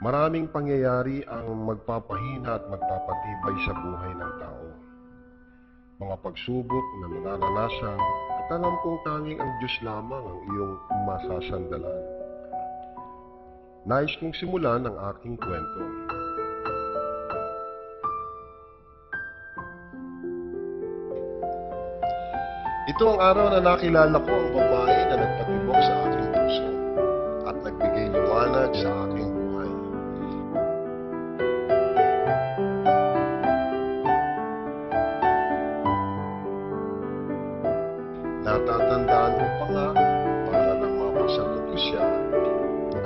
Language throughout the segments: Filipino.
Maraming pangyayari ang magpapahina at magpapatibay sa buhay ng tao. Mga pagsubok na mararanasan at alam kong tanging ang Diyos lamang ang iyong masasandalan. Nais kong simulan ang aking kwento. Ito ang araw na nakilala ko ang babae na nagpatibok sa aking puso at nagbigay liwanag sa aking buhay. Natatandaan ko pa nga, para nang mapasagot ko siya,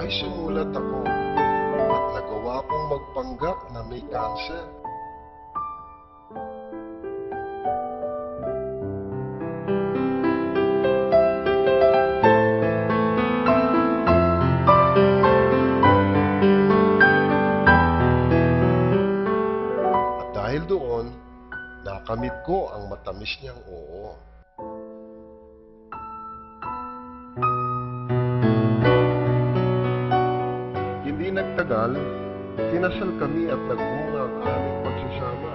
ay sumulat ako at nagawa kong magpanggap na may cancer. At dahil doon, nakamit ko ang matamis niyang oo. Hindi nagtagal, kinasal kami at nagbunga ang aming pagsasama.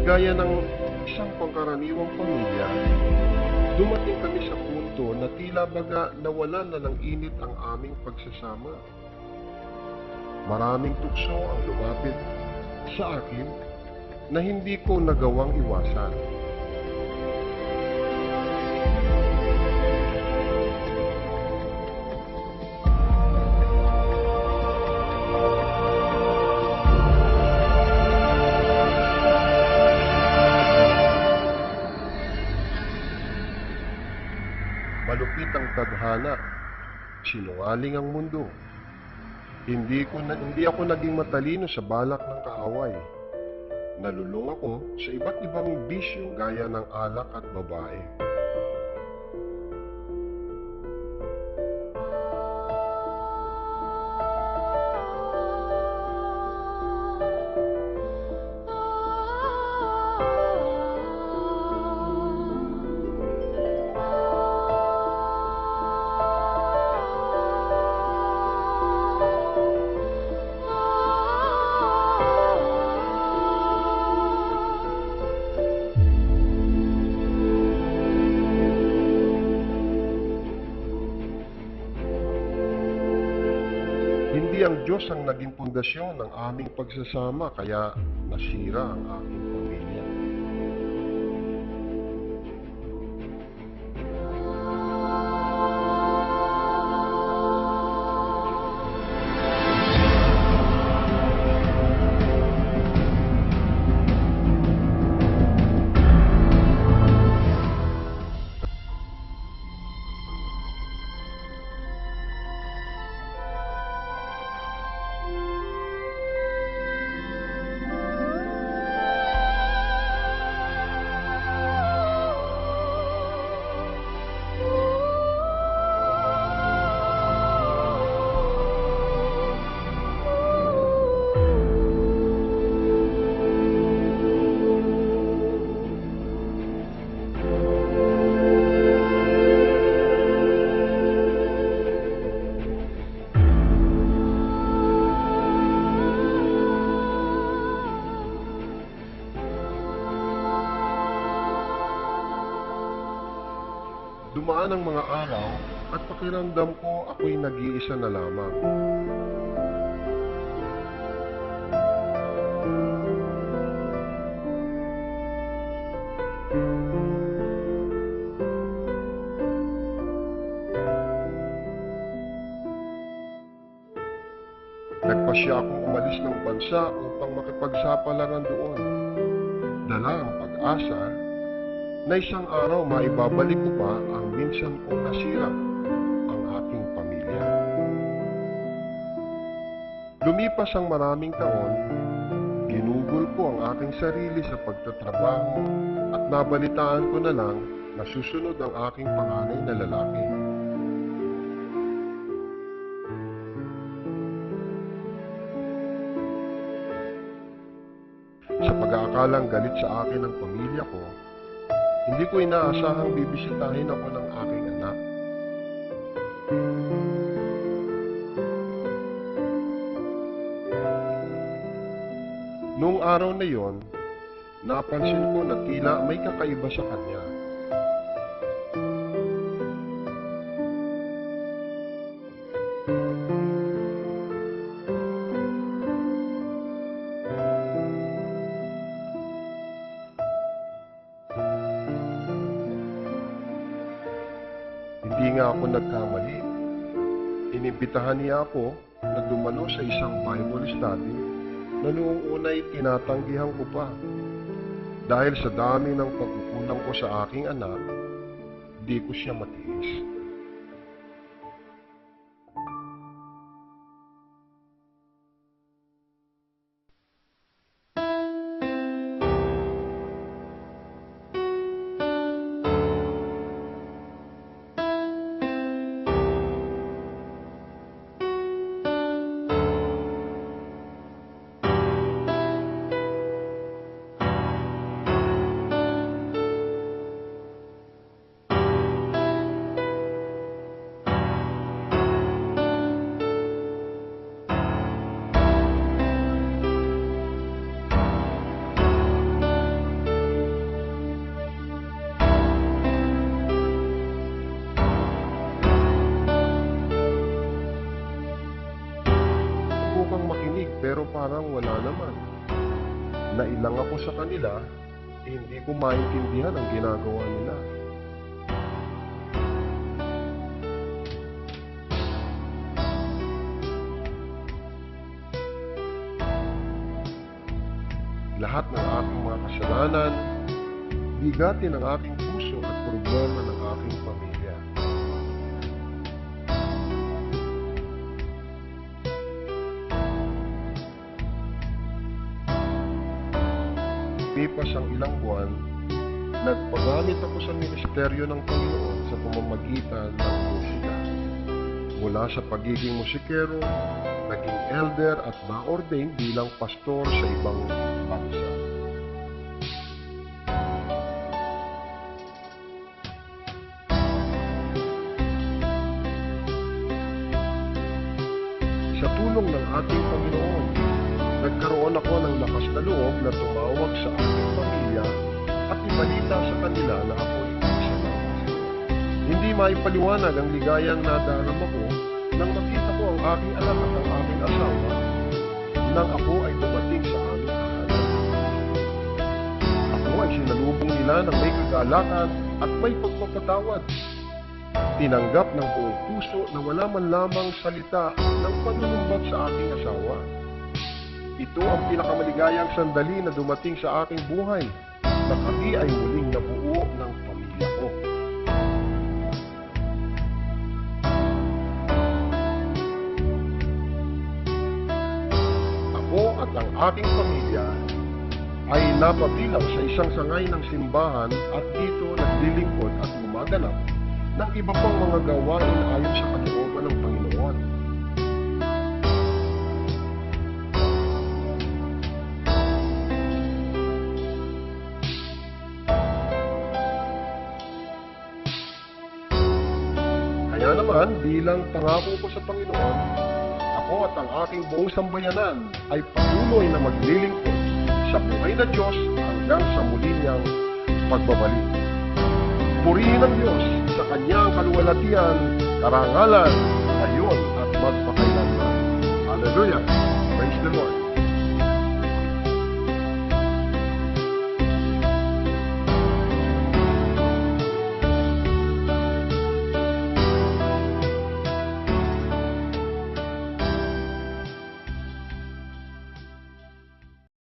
Gaya ng isang pangkaraniwang pamilya, dumating kami sa punto na tila baga nawalan na ng init ang aming pagsasama. Maraming tukso ang lumapit sa akin na hindi ko nagawang iwasan. Malupit ang tadhana, sinungaling ang mundo. Hindi ako naging matalino sa balak ng kaaway. Nalulung ako sa iba't ibang bisyo gaya ng alak at babae. Hindi ang Diyos ang naging pundasyon ng aming pagsasama, kaya nasira ang aking pamilya. Dumaan ang mga araw at pakiramdam ko ako'y nag-iisa na lamang. Nagpasya akong umalis ng bansa upang makipagsapalaran doon. Dala ang pag-asa na isang araw maibabalik ko pa ang minsan kong nasira ang aking pamilya. Lumipas ang maraming taon, ginugol ko ang aking sarili sa pagtatrabaho at nabalitaan ko na lang na susunod ang aking panganay na lalaki. Sa pag-aakalang galit sa akin ng pamilya ko, hindi ko inaasahang bibisitahin ako ng aking anak. Noong araw na yon, napansin ko na tila may kakaiba sa kanya. Hindi nga ako nagkamali. Inimbitahan niya ako na dumalo sa isang Bible study na noong una'y tinatanggihan ko pa. Dahil sa dami ng pagkukulang ko sa aking anak, di ko siya matiis. Subukang makinig pero parang wala naman. Nailang ako sa kanila, hindi ko maintindihan ang ginagawa nila. Lahat ng aking mga kasalanan, bigatin ang aking puso at problema ng aking pamilya. Lipas ang ilang buwan, nagpagamit ako sa ministeryo ng Panginoon sa pamamagitan ng musika. Mula sa pagiging musikero, naging elder at na-ordain bilang pastor sa ibang bansa. Sa tulong ng ating Panginoon, nagkaroon ako ng lakas na loob na tumawag sa aking pamilya at ibalita sa kanila na ako'y isa ng Kristo. Hindi maipaliwanag ang ligayang nadarama ko nang makita ko ang aking anak at ang aking asawa nang ako ay dumating sa aming tahanan. Ako ay sinalubong nila ng may kagalakan at may pagpapatawad. Tinanggap ng buong puso na wala man lamang salita ng panunumbat sa aking asawa. Ito ang pinakamaligayang sandali na dumating sa aking buhay na kami ay muling nabuo ng pamilya ko. Ako at ang aking pamilya ay napabilang sa isang sangay ng simbahan at dito naglilingkod at gumaganap ng iba pang mga gawain ayon sa kalooban ng Panginoon. Kaya naman, bilang pangako ko sa Panginoon, ako at ang aking buong sambayanan ay patuloy na maglilingkod sa buhay na Diyos hanggang sa muli niyang pagbabalik. Purihin ang Diyos sa kanyang kaluwalhatian, karangalan, ngayon at magpakailanman. Hallelujah! Praise the Lord!